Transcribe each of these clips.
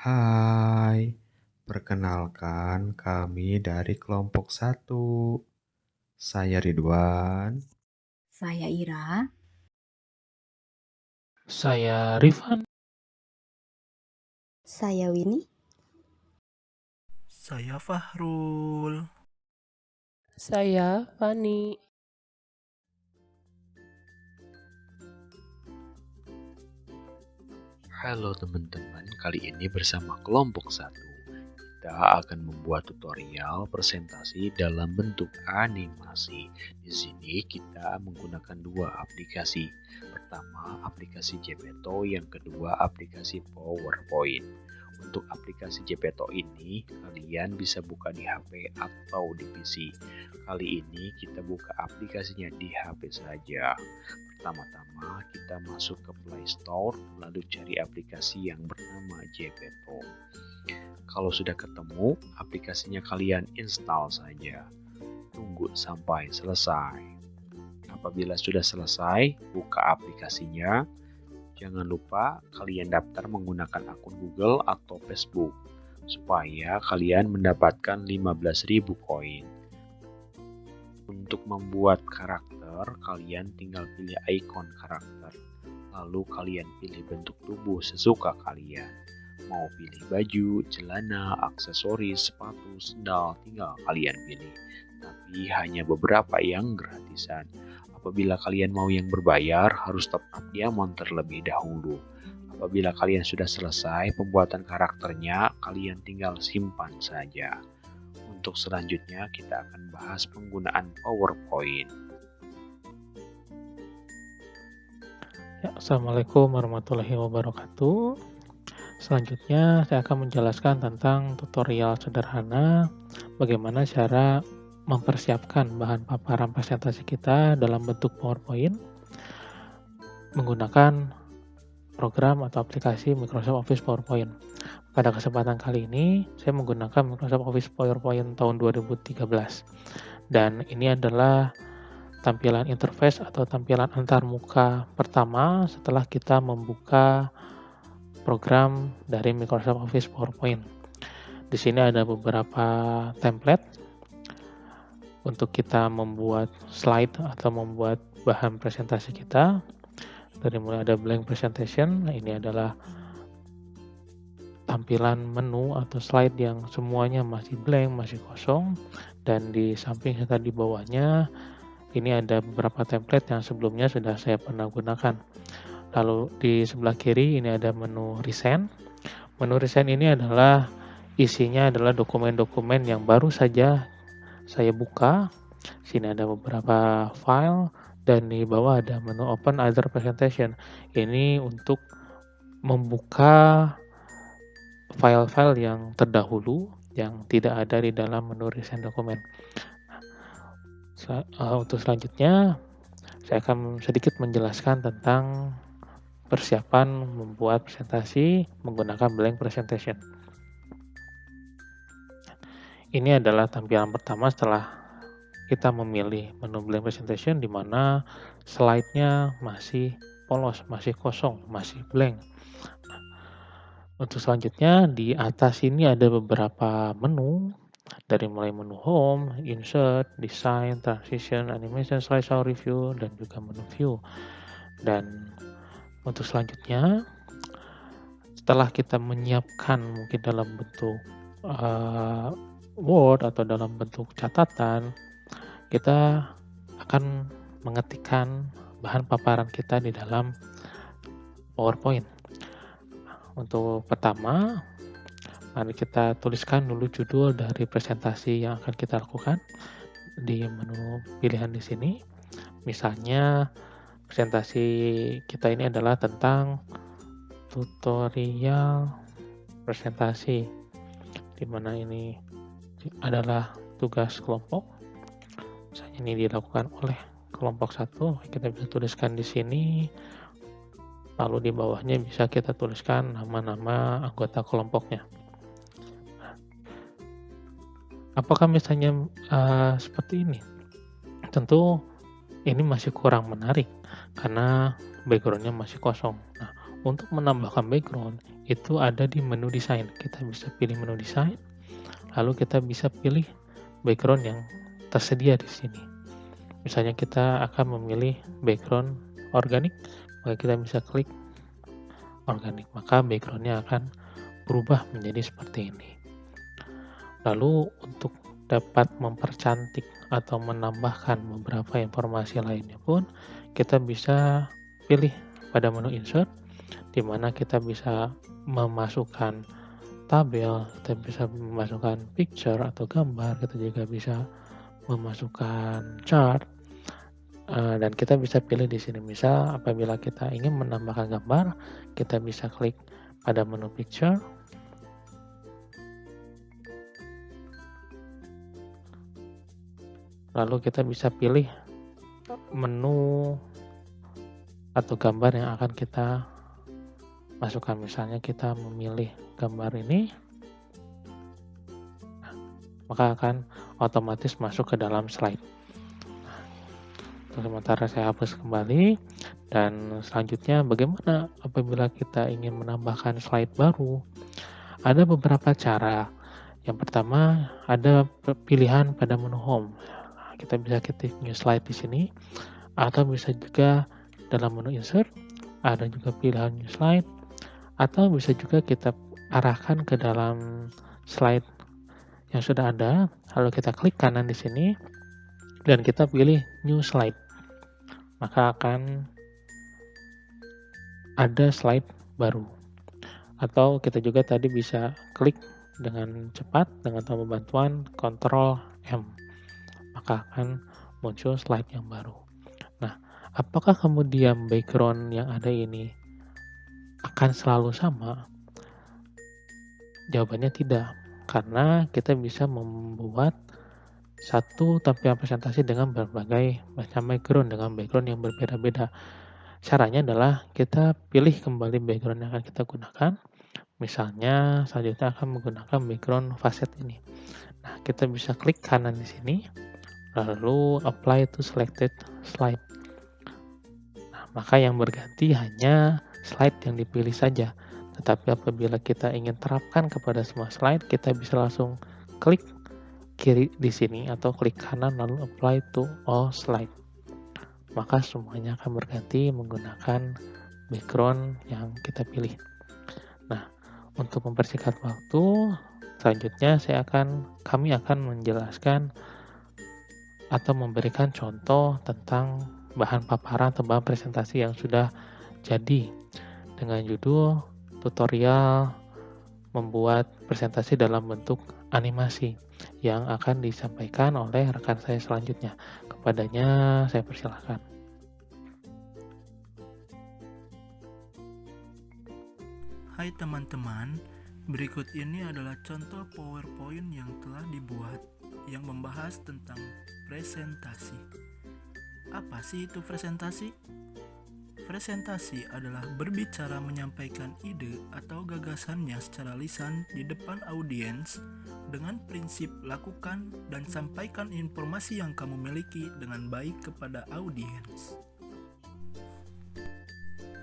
Hai, perkenalkan kami dari kelompok 1. Saya Ridwan. Saya Ira. Saya Rifan. Saya Winnie. Saya Fahrul. Saya Fani. Halo teman-teman, kali ini bersama kelompok 1 kita akan membuat tutorial presentasi dalam bentuk animasi. Di sini kita menggunakan dua aplikasi. Pertama, aplikasi Gepetto, yang kedua aplikasi PowerPoint. Untuk aplikasi Gepetto ini, kalian bisa buka di HP atau di PC. Kali ini kita buka aplikasinya di HP saja. Pertama-tama kita masuk ke Play Store, lalu cari aplikasi yang bernama Gepetto. Kalau sudah ketemu, aplikasinya kalian install saja. Tunggu sampai selesai. Apabila sudah selesai, buka aplikasinya. Jangan lupa kalian daftar menggunakan akun Google atau Facebook, supaya kalian mendapatkan 15.000 koin. Untuk membuat karakter, kalian tinggal pilih ikon karakter. Lalu kalian pilih bentuk tubuh sesuka kalian. Mau pilih baju, celana, aksesoris, sepatu, sendal, tinggal kalian pilih. Tapi hanya beberapa yang gratisan. Apabila kalian mau yang berbayar, harus top up diamond terlebih dahulu. Apabila kalian sudah selesai pembuatan karakternya, kalian tinggal simpan saja. Untuk selanjutnya kita akan bahas penggunaan PowerPoint. Ya, Assalamualaikum warahmatullahi wabarakatuh. Selanjutnya saya akan menjelaskan tentang tutorial sederhana bagaimana cara mempersiapkan bahan paparan presentasi kita dalam bentuk PowerPoint menggunakan program atau aplikasi Microsoft Office PowerPoint. Pada kesempatan kali ini, saya menggunakan Microsoft Office PowerPoint tahun 2013. Dan ini adalah tampilan interface atau tampilan antarmuka pertama setelah kita membuka program dari Microsoft Office PowerPoint. Di sini ada beberapa template untuk kita membuat slide atau membuat bahan presentasi kita. Dari mulai ada blank presentation, ini adalah tampilan menu atau slide yang semuanya masih blank, masih kosong, dan di samping serta di bawahnya ini ada beberapa template yang sebelumnya sudah saya pernah gunakan. Lalu di sebelah kiri ini ada menu Resend. Menu Resend ini adalah isinya adalah dokumen-dokumen yang baru saja saya buka. Sini ada beberapa file dan di bawah ada menu Open Other Presentation. Ini untuk membuka file-file yang terdahulu yang tidak ada di dalam menu Resend dokumen. Untuk selanjutnya saya akan sedikit menjelaskan tentang persiapan membuat presentasi menggunakan blank presentation. Ini adalah tampilan pertama setelah kita memilih menu blank presentation, di mana slide-nya masih polos, masih kosong, masih blank. Untuk selanjutnya di atas ini ada beberapa menu, dari mulai menu home, insert, design, transition, animation, slideshow review, dan juga menu view. Dan untuk selanjutnya, setelah kita menyiapkan mungkin dalam bentuk Word atau dalam bentuk catatan, kita akan mengetikkan bahan paparan kita di dalam PowerPoint. Untuk pertama, mari kita tuliskan dulu judul dari presentasi yang akan kita lakukan di menu pilihan di sini. Misalnya presentasi kita ini adalah tentang tutorial presentasi, di mana ini adalah tugas kelompok. Misalnya ini dilakukan oleh kelompok 1, kita bisa tuliskan di sini. Lalu di bawahnya bisa kita tuliskan nama-nama anggota kelompoknya. Apakah misalnya seperti ini? Tentu ini masih kurang menarik karena backgroundnya masih kosong. Nah, Untuk menambahkan background itu ada di menu desain. Kita bisa pilih menu desain, lalu kita bisa pilih background yang tersedia di sini. Misalnya kita akan memilih background organik, maka kita bisa klik organik, maka backgroundnya akan berubah menjadi seperti ini. Lalu untuk dapat mempercantik atau menambahkan beberapa informasi lainnya pun kita bisa pilih pada menu insert, di mana kita bisa memasukkan tabel, kita bisa memasukkan picture atau gambar, kita juga bisa memasukkan chart, dan kita bisa pilih di sini. Misal apabila kita ingin menambahkan gambar, kita bisa klik pada menu picture, lalu kita bisa pilih menu atau gambar yang akan kita masukkan. Misalnya kita memilih gambar ini, maka akan otomatis masuk ke dalam slide. Sementara saya hapus kembali, dan selanjutnya bagaimana apabila kita ingin menambahkan slide baru? Ada beberapa cara. Yang pertama ada pilihan pada menu home. Kita bisa ketik new slide di sini, atau bisa juga dalam menu insert ada juga pilihan new slide, atau bisa juga kita arahkan ke dalam slide yang sudah ada, lalu kita klik kanan di sini dan kita pilih new slide, maka akan ada slide baru. Atau kita juga tadi bisa klik dengan cepat dengan tombol bantuan Ctrl M, maka akan muncul slide yang baru. Nah, apakah kemudian background yang ada ini akan selalu sama? Jawabannya tidak, karena kita bisa membuat satu tampilan presentasi dengan berbagai macam background, dengan background yang berbeda-beda. Caranya adalah kita pilih kembali background yang akan kita gunakan. Misalnya selanjutnya akan menggunakan background facet ini. Nah, kita bisa klik kanan di sini, lalu apply to selected slide. Nah, maka yang berganti hanya slide yang dipilih saja. Tetapi apabila kita ingin terapkan kepada semua slide, kita bisa langsung klik kiri di sini atau klik kanan lalu apply to all slide. Maka semuanya akan berganti menggunakan background yang kita pilih. Nah, untuk mempersingkat waktu, selanjutnya kami akan menjelaskan atau memberikan contoh tentang bahan paparan atau bahan presentasi yang sudah jadi dengan judul tutorial membuat presentasi dalam bentuk animasi yang akan disampaikan oleh rekan saya selanjutnya. Kepadanya saya persilahkan. Hai teman-teman, berikut ini adalah contoh PowerPoint yang telah dibuat yang membahas tentang presentasi. Apa sih itu presentasi? Presentasi adalah berbicara menyampaikan ide atau gagasannya secara lisan di depan audiens dengan prinsip lakukan dan sampaikan informasi yang kamu miliki dengan baik kepada audiens.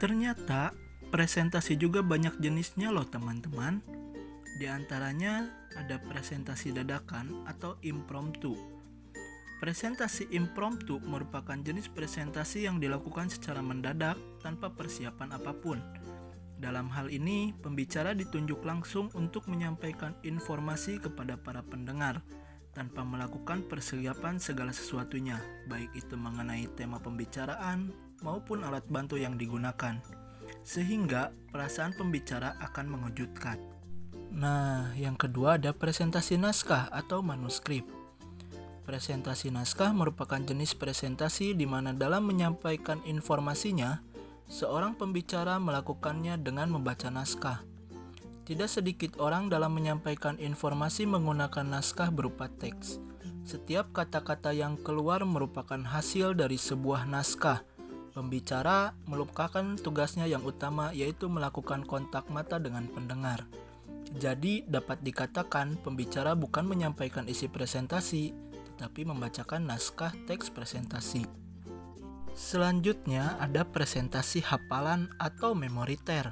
Ternyata presentasi juga banyak jenisnya loh teman-teman. Di antaranya ada presentasi dadakan atau impromptu. Presentasi impromptu merupakan jenis presentasi yang dilakukan secara mendadak tanpa persiapan apapun. Dalam hal ini, pembicara ditunjuk langsung untuk menyampaikan informasi kepada para pendengar tanpa melakukan persiapan segala sesuatunya, baik itu mengenai tema pembicaraan maupun alat bantu yang digunakan, sehingga perasaan pembicara akan mengejutkan. Nah, yang kedua ada presentasi naskah atau manuskrip. Presentasi naskah merupakan jenis presentasi di mana dalam menyampaikan informasinya, seorang pembicara melakukannya dengan membaca naskah. Tidak sedikit orang dalam menyampaikan informasi menggunakan naskah berupa teks. Setiap kata-kata yang keluar merupakan hasil dari sebuah naskah. Pembicara melupakan tugasnya yang utama, yaitu melakukan kontak mata dengan pendengar. Jadi dapat dikatakan pembicara bukan menyampaikan isi presentasi, tetapi membacakan naskah teks presentasi. Selanjutnya ada presentasi hafalan atau memoriter.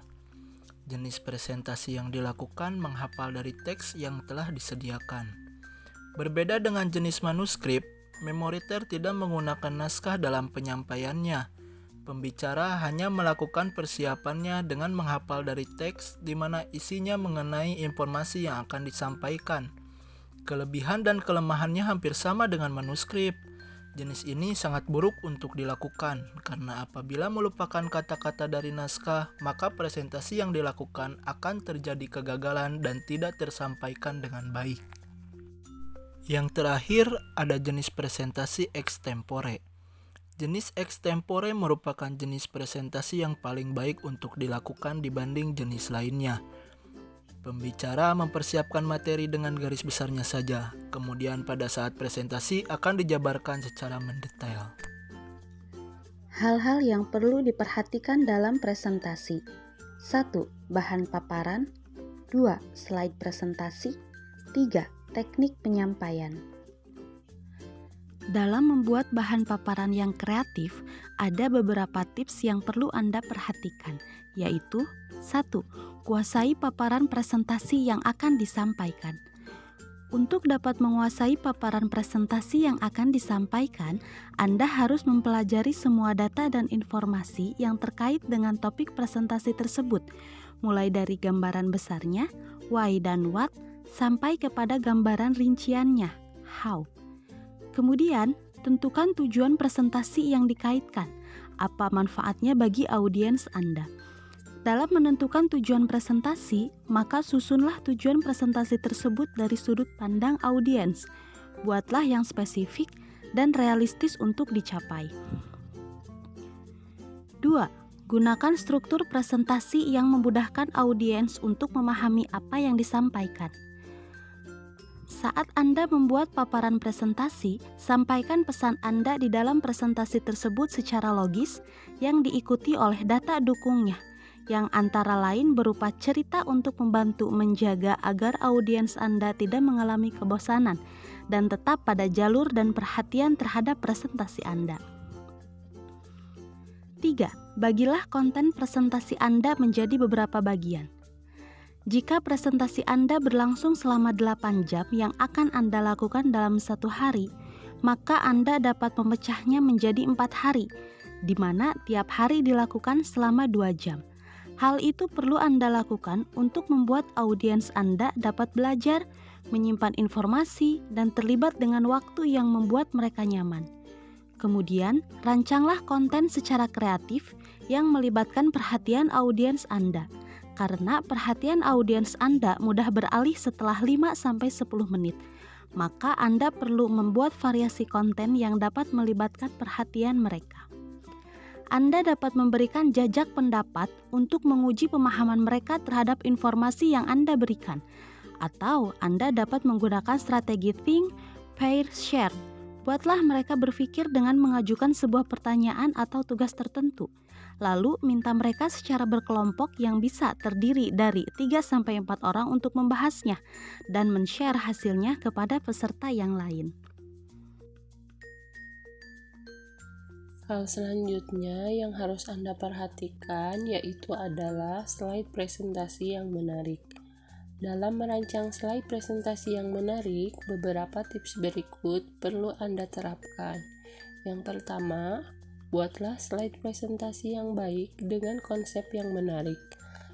Jenis presentasi yang dilakukan menghafal dari teks yang telah disediakan. Berbeda dengan jenis manuskrip, memoriter tidak menggunakan naskah dalam penyampaiannya. Pembicara hanya melakukan persiapannya dengan menghafal dari teks di mana isinya mengenai informasi yang akan disampaikan. Kelebihan dan kelemahannya hampir sama dengan manuskrip. Jenis ini sangat buruk untuk dilakukan, karena apabila melupakan kata-kata dari naskah, maka presentasi yang dilakukan akan terjadi kegagalan dan tidak tersampaikan dengan baik. Yang terakhir, ada jenis presentasi extempore. Jenis extempore merupakan jenis presentasi yang paling baik untuk dilakukan dibanding jenis lainnya. Pembicara mempersiapkan materi dengan garis besarnya saja, kemudian pada saat presentasi akan dijabarkan secara mendetail. Hal-hal yang perlu diperhatikan dalam presentasi. 1. Bahan paparan. 2. Slide presentasi. 3. Teknik penyampaian. Dalam membuat bahan paparan yang kreatif, ada beberapa tips yang perlu Anda perhatikan, yaitu 1. Kuasai paparan presentasi yang akan disampaikan. Untuk dapat menguasai paparan presentasi yang akan disampaikan, Anda harus mempelajari semua data dan informasi yang terkait dengan topik presentasi tersebut, mulai dari gambaran besarnya, why dan what, sampai kepada gambaran rinciannya, how. Kemudian, tentukan tujuan presentasi yang dikaitkan, apa manfaatnya bagi audiens Anda. Dalam menentukan tujuan presentasi, maka susunlah tujuan presentasi tersebut dari sudut pandang audiens. Buatlah yang spesifik dan realistis untuk dicapai. 2. Gunakan struktur presentasi yang memudahkan audiens untuk memahami apa yang disampaikan. Saat Anda membuat paparan presentasi, sampaikan pesan Anda di dalam presentasi tersebut secara logis yang diikuti oleh data dukungnya, yang antara lain berupa cerita untuk membantu menjaga agar audiens Anda tidak mengalami kebosanan dan tetap pada jalur dan perhatian terhadap presentasi Anda. 3. Bagilah konten presentasi Anda menjadi beberapa bagian. Jika presentasi Anda berlangsung selama 8 jam yang akan Anda lakukan dalam satu hari, maka Anda dapat memecahnya menjadi 4 hari, di mana tiap hari dilakukan selama 2 jam. Hal itu perlu Anda lakukan untuk membuat audiens Anda dapat belajar, menyimpan informasi, dan terlibat dengan waktu yang membuat mereka nyaman. Kemudian, rancanglah konten secara kreatif yang melibatkan perhatian audiens Anda, karena perhatian audiens Anda mudah beralih setelah 5-10 menit. Maka Anda perlu membuat variasi konten yang dapat melibatkan perhatian mereka. Anda dapat memberikan jajak pendapat untuk menguji pemahaman mereka terhadap informasi yang Anda berikan. Atau Anda dapat menggunakan strategi think, pair, share. Buatlah mereka berpikir dengan mengajukan sebuah pertanyaan atau tugas tertentu. Lalu minta mereka secara berkelompok yang bisa terdiri dari 3-4 orang untuk membahasnya dan men-share hasilnya kepada peserta yang lain. Hal selanjutnya yang harus Anda perhatikan yaitu adalah slide presentasi yang menarik. Dalam merancang slide presentasi yang menarik, beberapa tips berikut perlu Anda terapkan. Yang pertama, buatlah slide presentasi yang baik dengan konsep yang menarik.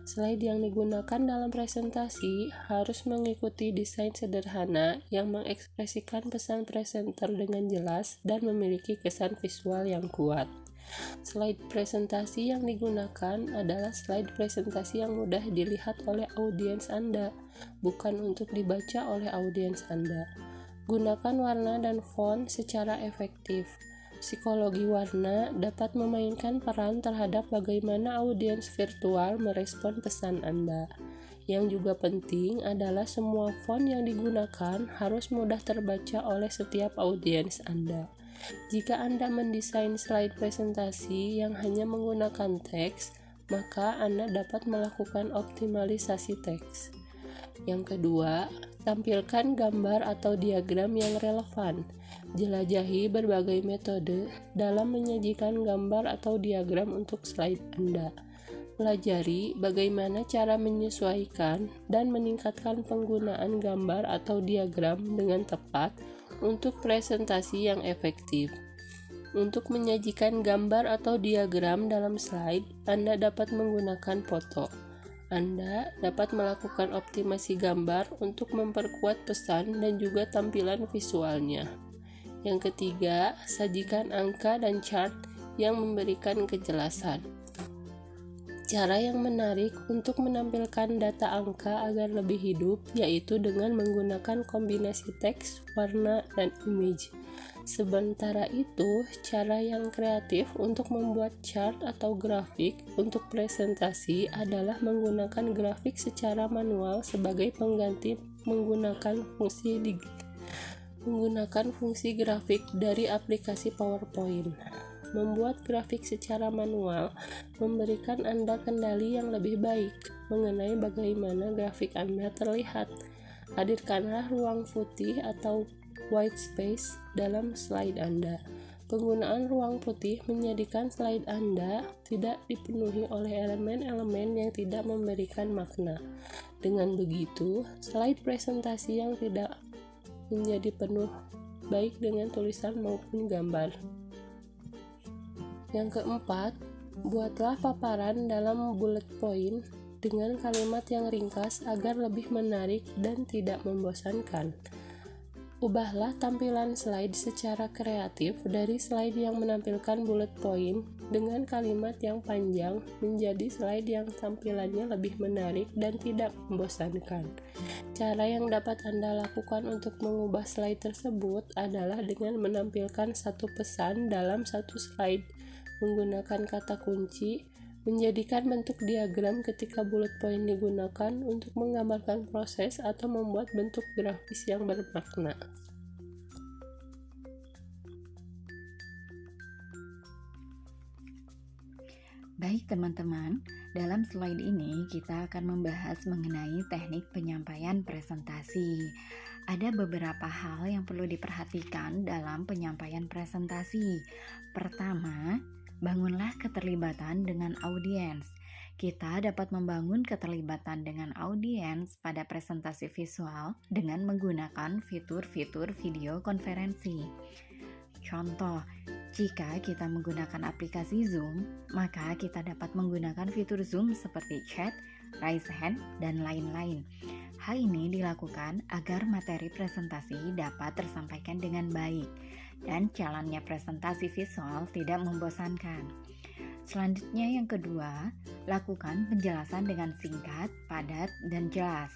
Slide yang digunakan dalam presentasi harus mengikuti desain sederhana yang mengekspresikan pesan presenter dengan jelas dan memiliki kesan visual yang kuat. Slide presentasi yang digunakan adalah slide presentasi yang mudah dilihat oleh audiens Anda, bukan untuk dibaca oleh audiens Anda. Gunakan warna dan font secara efektif. Psikologi warna dapat memainkan peran terhadap bagaimana audiens virtual merespon pesan Anda. Yang juga penting adalah semua font yang digunakan harus mudah terbaca oleh setiap audiens Anda. Jika Anda mendesain slide presentasi yang hanya menggunakan teks, maka Anda dapat melakukan optimalisasi teks. Yang kedua, Tampilkan gambar atau diagram yang relevan. Jelajahi berbagai metode dalam menyajikan gambar atau diagram untuk slide Anda. Pelajari bagaimana cara menyesuaikan dan meningkatkan penggunaan gambar atau diagram dengan tepat untuk presentasi yang efektif. Untuk menyajikan gambar atau diagram dalam slide, Anda dapat menggunakan foto. Anda dapat melakukan optimasi gambar untuk memperkuat pesan dan juga tampilan visualnya. Yang ketiga, sajikan angka dan chart yang memberikan kejelasan. Cara yang menarik untuk menampilkan data angka agar lebih hidup yaitu dengan menggunakan kombinasi teks, warna, dan image. Sementara itu, cara yang kreatif untuk membuat chart atau grafik untuk presentasi adalah menggunakan grafik secara manual sebagai pengganti menggunakan fungsi grafik dari aplikasi PowerPoint. Membuat grafik secara manual memberikan Anda kendali yang lebih baik mengenai bagaimana grafik Anda terlihat. Hadirkanlah ruang putih atau white space dalam slide Anda. Penggunaan ruang putih menjadikan slide Anda tidak dipenuhi oleh elemen-elemen yang tidak memberikan makna. Dengan begitu, slide presentasi yang tidak menjadi penuh baik dengan tulisan maupun gambar. Yang keempat, buatlah paparan dalam bullet point dengan kalimat yang ringkas agar lebih menarik dan tidak membosankan. Ubahlah tampilan slide secara kreatif dari slide yang menampilkan bullet point dengan kalimat yang panjang menjadi slide yang tampilannya lebih menarik dan tidak membosankan. Cara yang dapat Anda lakukan untuk mengubah slide tersebut adalah dengan menampilkan satu pesan dalam satu slide, menggunakan kata kunci, menjadikan bentuk diagram ketika bullet point digunakan untuk menggambarkan proses atau membuat bentuk grafis yang bermakna. Baik teman-teman, dalam slide ini kita akan membahas mengenai teknik penyampaian presentasi. Ada beberapa hal yang perlu diperhatikan dalam penyampaian presentasi. Pertama, bangunlah keterlibatan dengan audiens. Kita dapat membangun keterlibatan dengan audiens pada presentasi visual dengan menggunakan fitur-fitur video konferensi. Contoh, jika kita menggunakan aplikasi Zoom, maka kita dapat menggunakan fitur Zoom seperti chat, raise hand, dan lain-lain. Hal ini dilakukan agar materi presentasi dapat tersampaikan dengan baik dan jalannya presentasi visual tidak membosankan. Selanjutnya yang kedua, lakukan penjelasan dengan singkat, padat, dan jelas.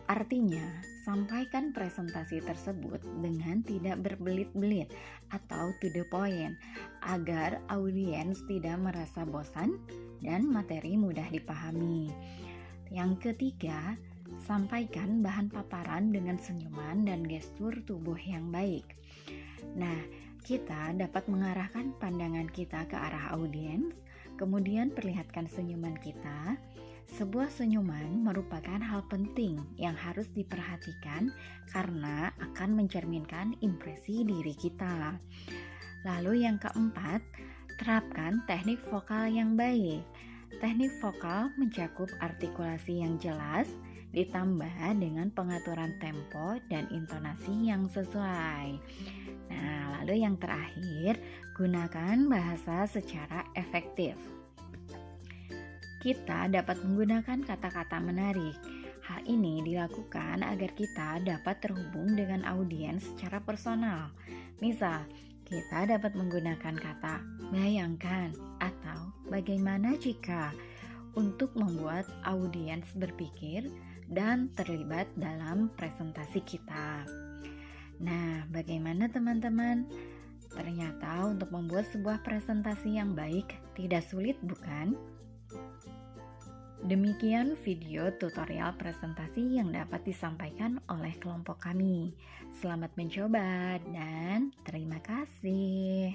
Artinya, sampaikan presentasi tersebut dengan tidak berbelit-belit atau to the point agar audiens tidak merasa bosan dan materi mudah dipahami. Yang ketiga, sampaikan bahan paparan dengan senyuman dan gestur tubuh yang baik. Nah, kita dapat mengarahkan pandangan kita ke arah audiens, kemudian perlihatkan senyuman kita. Sebuah senyuman merupakan hal penting yang harus diperhatikan karena akan mencerminkan impresi diri kita. Lalu yang keempat, terapkan teknik vokal yang baik. Teknik vokal mencakup artikulasi yang jelas, ditambah dengan pengaturan tempo dan intonasi yang sesuai. Nah, lalu yang terakhir, gunakan bahasa secara efektif. Kita dapat menggunakan kata-kata menarik. Hal ini dilakukan agar kita dapat terhubung dengan audiens secara personal. Misal, kita dapat menggunakan kata bayangkan atau bagaimana jika untuk membuat audiens berpikir dan terlibat dalam presentasi kita. Nah, bagaimana teman-teman? Ternyata untuk membuat sebuah presentasi yang baik tidak sulit, bukan? Demikian video tutorial presentasi yang dapat disampaikan oleh kelompok kami. Selamat mencoba dan terima kasih.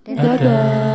Dadah.